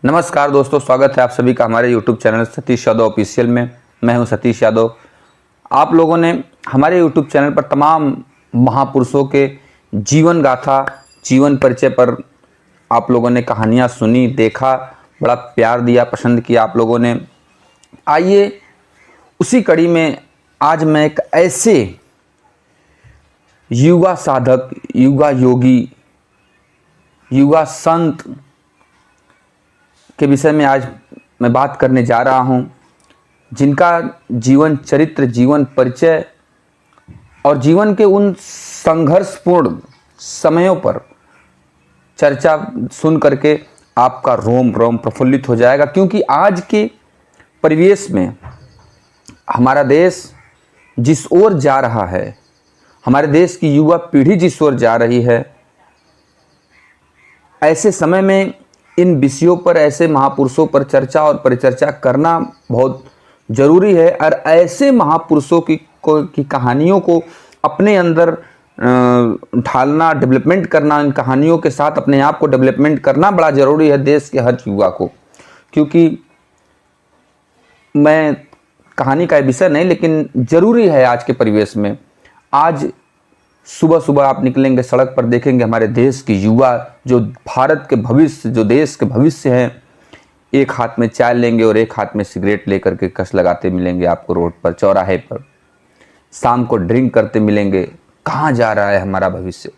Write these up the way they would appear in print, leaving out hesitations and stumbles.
नमस्कार दोस्तों, स्वागत है आप सभी का हमारे YouTube channel Satish Yadav official में। मैं हूं सतीश यादव। आप लोगों ने हमारे YouTube चैनल पर तमाम महापुरुषों के जीवन गाथा, जीवन परिचय पर आप लोगों ने कहानियां सुनी, देखा, बड़ा प्यार दिया, पसंद किया आप लोगों ने। आइए उसी कड़ी में आज मैं एक ऐसे युवा साधक, युवा योगी, युवा संत के विषय में आज मैं बात करने जा रहा हूं, जिनका जीवन चरित्र, जीवन परिचय और जीवन के उन संघर्षपूर्ण समयों पर चर्चा सुन करके आपका रोम रोम प्रफुल्लित हो जाएगा। क्योंकि आज के परिवेश में हमारा देश जिस ओर जा रहा है, हमारे देश की युवा पीढ़ी जिस ओर जा रही है, ऐसे समय में इन विषयों पर, ऐसे महापुरुषों पर चर्चा और परिचर्चा करना बहुत जरूरी है। और ऐसे महापुरुषों की कहानियों को अपने अंदर ढालना, डेवलपमेंट करना, इन कहानियों के साथ अपने आप को डेवलपमेंट करना बड़ा ज़रूरी है देश के हर युवा को। क्योंकि मैं कहानी का विषय नहीं, लेकिन ज़रूरी है आज के परिवेश में। आज सुबह सुबह आप निकलेंगे सड़क पर, देखेंगे हमारे देश के युवा, जो भारत के भविष्य, जो देश के भविष्य हैं, एक हाथ में चाय लेंगे और एक हाथ में सिगरेट लेकर के कस लगाते मिलेंगे आपको रोड पर, चौराहे पर। शाम को ड्रिंक करते मिलेंगे। कहाँ जा रहा है हमारा भविष्य?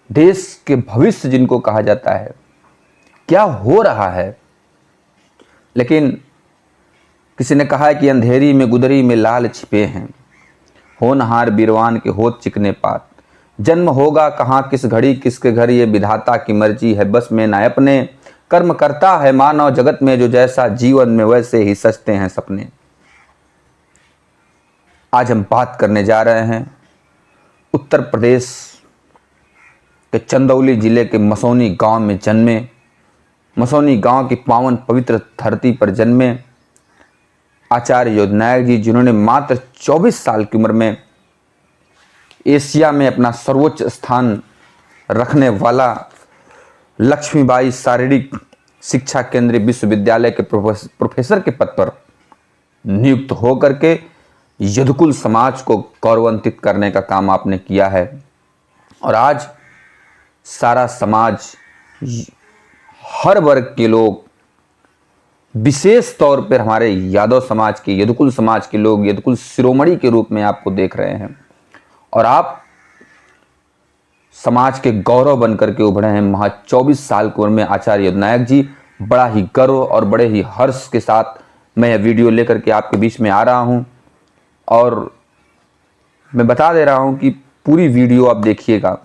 देश के भविष्य जिनको कहा जाता है, क्या हो रहा है? लेकिन किसी ने कहा है कि अंधेरी में गुदरी में लाल छिपे हैं, होनहार बीरवान के होत चिकने पात। जन्म होगा कहाँ, किस घड़ी, किसके घर, ये विधाता की मर्जी है, बस में ना अपने। कर्म करता है मानव जगत में, जो जैसा जीवन में वैसे ही सजते हैं सपने। आज हम बात करने जा रहे हैं उत्तर प्रदेश के चंदौली जिले के मसौनी गांव में जन्मे, मसौनी गांव की पावन पवित्र धरती पर जन्मे आचार्य योधनायक जी, जिन्होंने मात्र 24 साल की उम्र में एशिया में अपना सर्वोच्च स्थान रखने वाला लक्ष्मीबाई शारीरिक शिक्षा केंद्रीय विश्वविद्यालय के प्रोफेसर के पद पर नियुक्त होकर के यदुकुल समाज को गौरवान्वित करने का काम आपने किया है। और आज सारा समाज, हर वर्ग के लोग, विशेष तौर पर हमारे यादव समाज के, यदुकुल समाज के लोग यदुकुल शिरोमणि के रूप में आपको देख रहे हैं। और आप समाज के गौरव बनकर के उभरे हैं। महज 24 साल की उम्र में आचार्य योधनायक जी, बड़ा ही गर्व और बड़े ही हर्ष के साथ मैं यह वीडियो लेकर के आपके बीच में आ रहा हूं। और मैं बता दे रहा हूं कि पूरी वीडियो आप देखिएगा,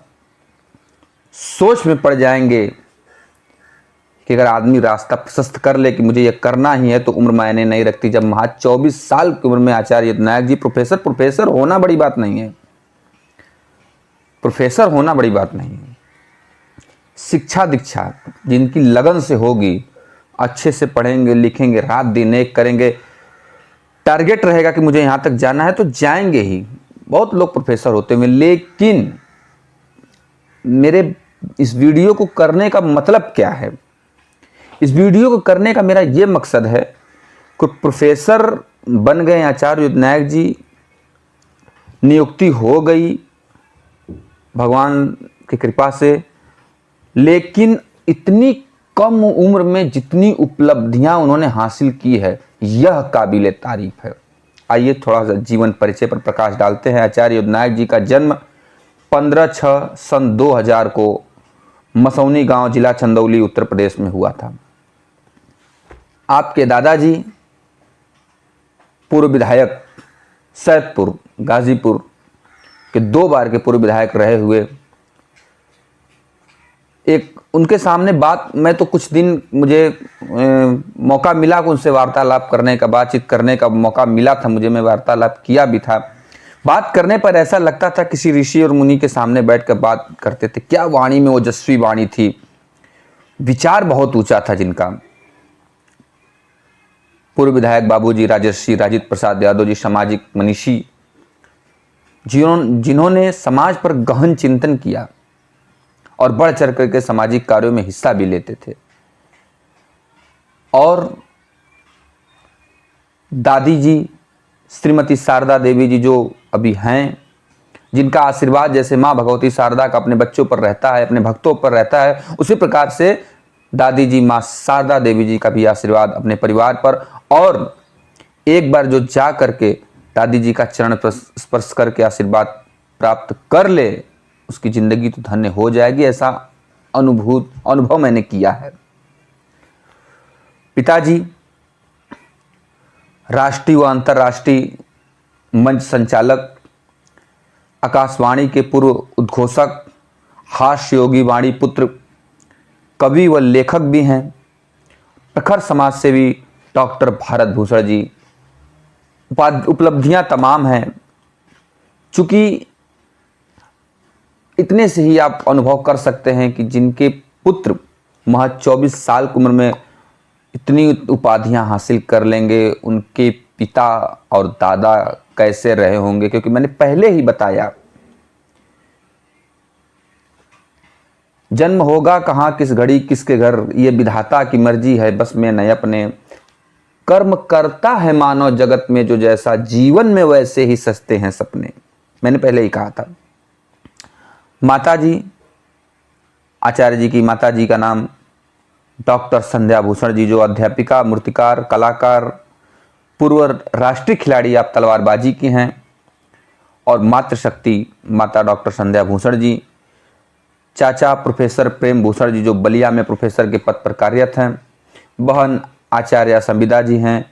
सोच में पड़ जाएंगे कि अगर आदमी रास्ता प्रशस्त कर ले कि मुझे यह करना ही है, तो उम्र मायने नहीं रखती। जब महज 24 साल की उम्र में आचार्य योधनायक जी, प्रोफेसर होना बड़ी बात नहीं है, प्रोफेसर होना बड़ी बात नहीं है। शिक्षा दीक्षा जिनकी लगन से होगी, अच्छे से पढ़ेंगे, लिखेंगे, रात दिन एक करेंगे, टारगेट रहेगा कि मुझे यहाँ तक जाना है, तो जाएंगे ही। बहुत लोग प्रोफेसर होते हैं। लेकिन मेरे इस वीडियो को करने का मतलब क्या है? इस वीडियो को करने का मेरा ये मकसद है कि प्रोफेसर बन गए आचार्य योधनायक जी, नियुक्ति हो गई भगवान की कृपा से, लेकिन इतनी कम उम्र में जितनी उपलब्धियां उन्होंने हासिल की है, यह काबिले तारीफ है। आइए थोड़ा सा जीवन परिचय पर प्रकाश डालते हैं। आचार्य योधनायक जी का जन्म 15/6 सन 2000 को मसौनी गांव, जिला चंदौली, उत्तर प्रदेश में हुआ था। आपके दादाजी पूर्व विधायक, सैदपुर, गाजीपुर के 2 बार के पूर्व विधायक रहे हुए। एक उनके सामने बात, मैं तो कुछ दिन मुझे मौका मिला कि उनसे वार्तालाप करने का, बातचीत करने का मौका मिला था मुझे, मैं वार्तालाप किया भी था। बात करने पर ऐसा लगता था किसी ऋषि और मुनि के सामने बैठकर बात करते थे। क्या वाणी में ओजस्वी वाणी थी, विचार बहुत ऊंचा था जिनका। पूर्व विधायक बाबूजी राजर्षि राजित प्रसाद यादव जी, सामाजिक मनीषी, जिन्होंने समाज पर गहन चिंतन किया और बढ़ चढ़ करके सामाजिक कार्यों में हिस्सा भी लेते थे। और दादी जी श्रीमती शारदा देवी जी जो अभी हैं, जिनका आशीर्वाद जैसे माँ भगवती शारदा का अपने बच्चों पर रहता है, अपने भक्तों पर रहता है, उसी प्रकार से दादी जी माँ शारदा देवी जी का भी आशीर्वाद अपने परिवार पर। और एक बार जो जा करके दादी जी का चरण स्पर्श करके आशीर्वाद प्राप्त कर ले, उसकी जिंदगी तो धन्य हो जाएगी। ऐसा अनुभव मैंने किया है। पिताजी राष्ट्रीय व अंतर्राष्ट्रीय मंच संचालक, आकाशवाणी के पूर्व उद्घोषक, हास्य योगी वाणी पुत्र, कवि व लेखक भी हैं, प्रखर समाज सेवी डॉक्टर भारत भूषण जी। उपलब्धियां तमाम हैं। चूंकि इतने से ही आप अनुभव कर सकते हैं कि जिनके पुत्र महज 24 साल की उम्र में इतनी उपाधियां हासिल कर लेंगे, उनके पिता और दादा कैसे रहे होंगे। क्योंकि मैंने पहले ही बताया, जन्म होगा कहाँ किस घड़ी किसके घर, ये विधाता की मर्जी है, बस में न अपने। कर्म करता है मानव जगत में जो, जैसा जीवन में वैसे ही सस्ते हैं सपने। मैंने पहले ही कहा था। माता जी, आचार्य जी की माता जी का नाम डॉक्टर संध्या भूषण जी, जो अध्यापिका, मूर्तिकार, कलाकार, पूर्व राष्ट्रीय खिलाड़ी आप तलवारबाजी की हैं। और मातृशक्ति माता डॉक्टर संध्या भूषण जी। चाचा प्रोफेसर प्रेम भूषण जी, जो बलिया में प्रोफेसर के पद पर कार्यरत हैं। बहन आचार्य संविदा जी हैं।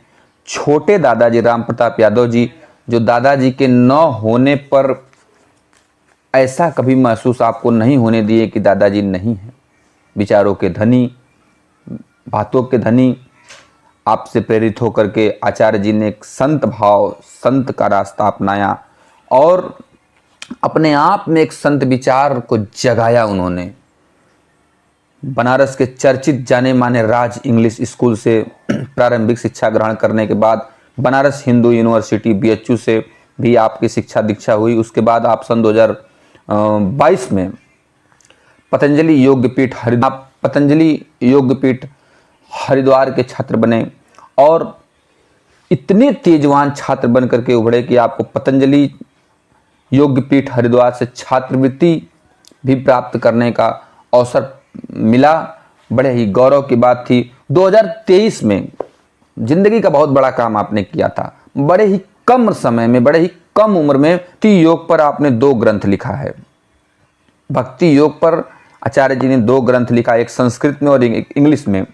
छोटे दादाजी राम प्रताप यादव जी, जो दादाजी के न होने पर ऐसा कभी महसूस आपको नहीं होने दिए कि दादाजी नहीं हैं। विचारों के धनी, बातों के धनी। आपसे प्रेरित होकर के आचार्य जी ने एक संत भाव, संत का रास्ता अपनाया और अपने आप में एक संत विचार को जगाया उन्होंने। बनारस के चर्चित जाने माने राज इंग्लिश स्कूल से प्रारंभिक शिक्षा ग्रहण करने के बाद बनारस हिंदू यूनिवर्सिटी BHU से भी आपकी शिक्षा दीक्षा हुई। उसके बाद आप सन 2022 में पतंजलि योगपीठ हरिद्वार के छात्र बने और इतने तेजवान छात्र बन करके उभरे कि आपको पतंजलि योगपीठ हरिद्वार से छात्रवृत्ति भी प्राप्त करने का अवसर मिला। बड़े ही गौरव की बात थी। 2023 में जिंदगी का बहुत बड़ा काम आपने किया था। बड़े ही कम समय में, बड़े ही कम उम्र में भक्ति योग पर आपने 2 ग्रंथ लिखा है। भक्ति योग पर आचार्य जी ने 2 ग्रंथ लिखा, एक संस्कृत में और एक इंग्लिश में,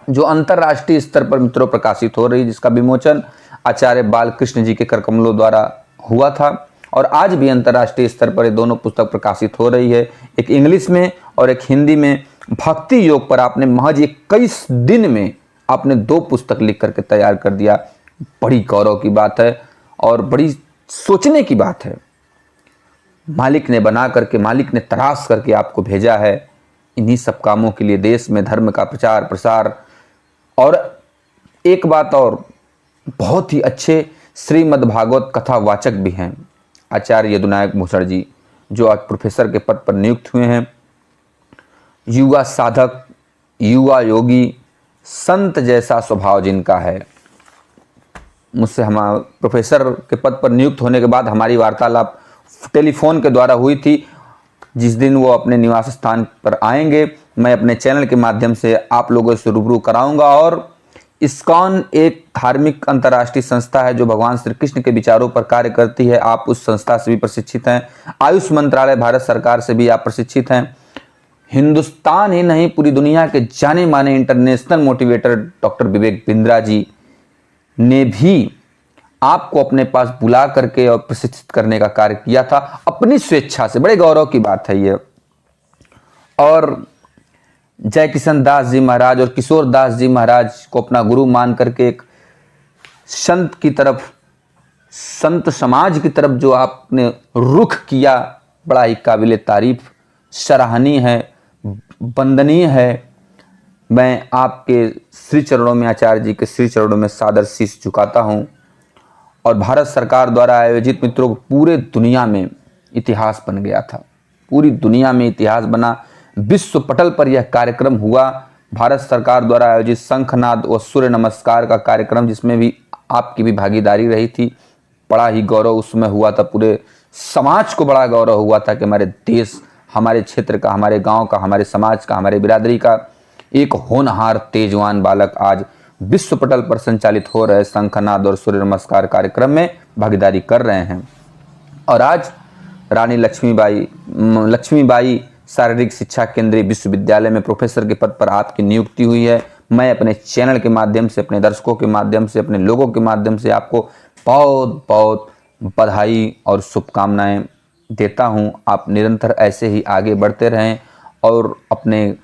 जो अंतर्राष्ट्रीय स्तर पर मित्रों प्रकाशित हो रही, जिसका विमोचन आचार्य बालकृष्ण जी के करकमलों द्वारा हुआ था। और आज भी अंतर्राष्ट्रीय स्तर पर ये दोनों पुस्तक प्रकाशित हो रही है, एक इंग्लिश में और एक हिंदी में। भक्ति योग पर आपने महज 21 दिन में आपने 2 पुस्तक लिख करके तैयार कर दिया। बड़ी गौरव की बात है और बड़ी सोचने की बात है। मालिक ने बना करके, मालिक ने तराश करके आपको भेजा है इन्हीं सब कामों के लिए, देश में धर्म का प्रचार प्रसार। और एक बात और, बहुत ही अच्छे श्रीमद् भागवत कथा वाचक भी हैं आचार्य यदुनायक भूषण जी, जो आज प्रोफेसर के पद पर नियुक्त हुए हैं। युवा साधक, युवा योगी, संत जैसा स्वभाव जिनका है। मुझसे हम प्रोफेसर के पद पर नियुक्त होने के बाद हमारी वार्तालाप टेलीफोन के द्वारा हुई थी। जिस दिन वो अपने निवास स्थान पर आएंगे, मैं अपने चैनल के माध्यम से आप लोगों से रूबरू कराऊंगा। और इस्कॉन एक धार्मिक अंतर्राष्ट्रीय संस्था है जो भगवान श्री कृष्ण के विचारों पर कार्य करती है। आप उस संस्था से भी प्रशिक्षित हैं। आयुष मंत्रालय भारत सरकार से भी आप प्रशिक्षित हैं। हिंदुस्तान ही नहीं, पूरी दुनिया के जाने माने international motivator doctor Vivek Bindra ji ने भी आपको अपने पास बुला करके और प्रशिक्षित करने का कार्य किया था अपनी स्वेच्छा से। बड़े गौरव की बात है ये। और जय किशन दास जी महाराज और किशोर दास जी महाराज को अपना गुरु मान करके एक संत की तरफ, संत समाज की तरफ जो आपने रुख किया, बड़ा ही काबिल तारीफ, सराहनीय है, वंदनीय है। मैं आपके श्री चरणों में, आचार्य जी के श्री चरणों में सादर शीश झुकाता हूँ। और भारत सरकार द्वारा आयोजित मित्रों, पूरे दुनिया में इतिहास बन गया था। पूरी दुनिया में इतिहास बना। विश्व पटल पर यह कार्यक्रम हुआ। भारत सरकार द्वारा आयोजित शंखनाद व सूर्य नमस्कार का कार्यक्रम, जिसमें भी आपकी भी भागीदारी रही थी, बड़ा ही गौरव उसमें हुआ था। पूरे समाज को बड़ा गौरव हुआ था कि हमारे देश, हमारे क्षेत्र का, हमारे गांव का, हमारे समाज का, हमारे बिरादरी का एक होनहार तेजवान बालक आज विश्व पटल पर संचालित हो रहे शंखनाद और सूर्य नमस्कार कार्यक्रम में भागीदारी कर रहे हैं। और आज रानी लक्ष्मीबाई शारीरिक शिक्षा केंद्रीय विश्वविद्यालय में प्रोफेसर के पद पर आपकी नियुक्ति हुई है। मैं अपने चैनल के माध्यम से, अपने दर्शकों के माध्यम से, अपने लोगों के माध्यम से आपको बहुत बहुत बधाई और शुभकामनाएं देता हूं। आप निरंतर ऐसे ही आगे बढ़ते रहें और अपने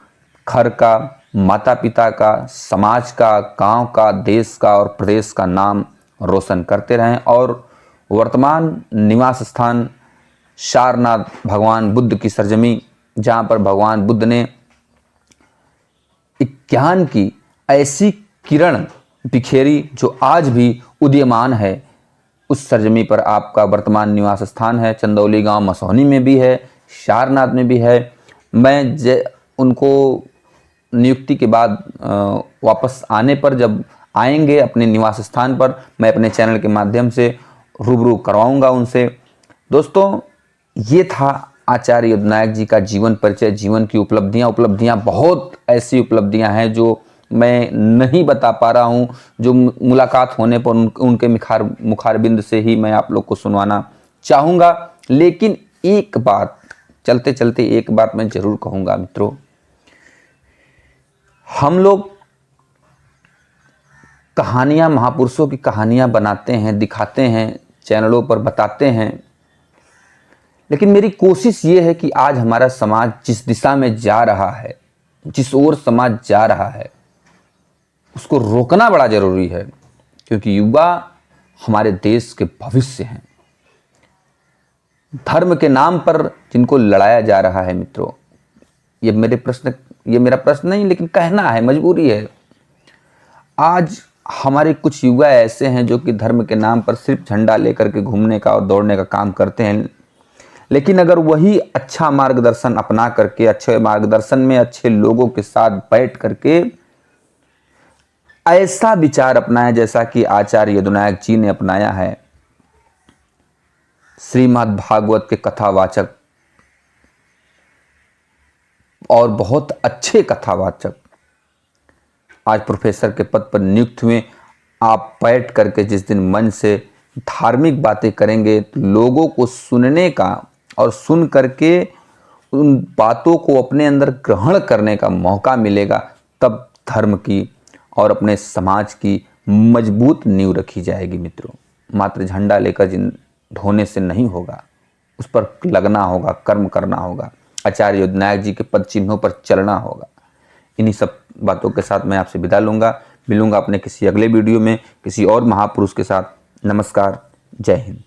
घर का, माता पिता का, समाज का, गांव का, देश का और प्रदेश का नाम रोशन करते रहें। और वर्तमान निवास स्थान सारनाथ भगवान बुद्ध की सरजमी, जहाँ पर भगवान बुद्ध ने ज्ञान की ऐसी किरण बिखेरी जो आज भी उदीयमान है, उस सरजमी पर आपका वर्तमान निवास स्थान है। चंदौली गांव मसौनी में भी है, सारनाथ में भी है। मैं उनको नियुक्ति के बाद वापस आने पर, जब आएंगे अपने निवास स्थान पर, मैं अपने चैनल के माध्यम से रूबरू करवाऊंगा उनसे। दोस्तों, ये था आचार्य युद्धनायक जी का जीवन परिचय, जीवन की उपलब्धियां बहुत ऐसी उपलब्धियां हैं जो मैं नहीं बता पा रहा हूं, जो मुलाकात होने पर उनके मुखारबिंद से ही मैं आप लोग को सुनवाना चाहूँगा। लेकिन एक बात, चलते चलते एक बात मैं जरूर कहूँगा मित्रों, हम लोग कहानियाँ, महापुरुषों की कहानियाँ बनाते हैं, दिखाते हैं, चैनलों पर बताते हैं, लेकिन मेरी कोशिश ये है कि आज हमारा समाज जिस दिशा में जा रहा है, जिस ओर समाज जा रहा है, उसको रोकना बड़ा जरूरी है, क्योंकि युवा हमारे देश के भविष्य हैं। धर्म के नाम पर जिनको लड़ाया जा रहा है मित्रों, ये मेरा प्रश्न नहीं, लेकिन कहना है, मजबूरी है। आज हमारे कुछ युवा ऐसे हैं जो कि धर्म के नाम पर सिर्फ झंडा लेकर के घूमने का और दौड़ने का काम करते हैं, लेकिन अगर वही अच्छा मार्गदर्शन अपना करके, अच्छे मार्गदर्शन में अच्छे लोगों के साथ बैठ करके ऐसा विचार अपनाया जैसा कि आचार्य यदुनायक जी ने अपनाया है, श्रीमद् भागवत के कथावाचक और बहुत अच्छे कथावाचक आज प्रोफेसर के पद पर नियुक्त हुए। आप बैठ करके जिस दिन मन से धार्मिक बातें करेंगे तो लोगों को सुनने का और सुन करके उन बातों को अपने अंदर ग्रहण करने का मौका मिलेगा, तब धर्म की और अपने समाज की मजबूत नींव रखी जाएगी मित्रों। मात्र झंडा लेकर ढोने से नहीं होगा, उस पर लगना होगा, कर्म करना होगा, आचार्य युद्धनायक जी के पद चिन्हों पर चलना होगा। इन्हीं सब बातों के साथ मैं आपसे विदा लूँगा। मिलूँगा अपने किसी अगले वीडियो में किसी और महापुरुष के साथ। नमस्कार, जय हिंद।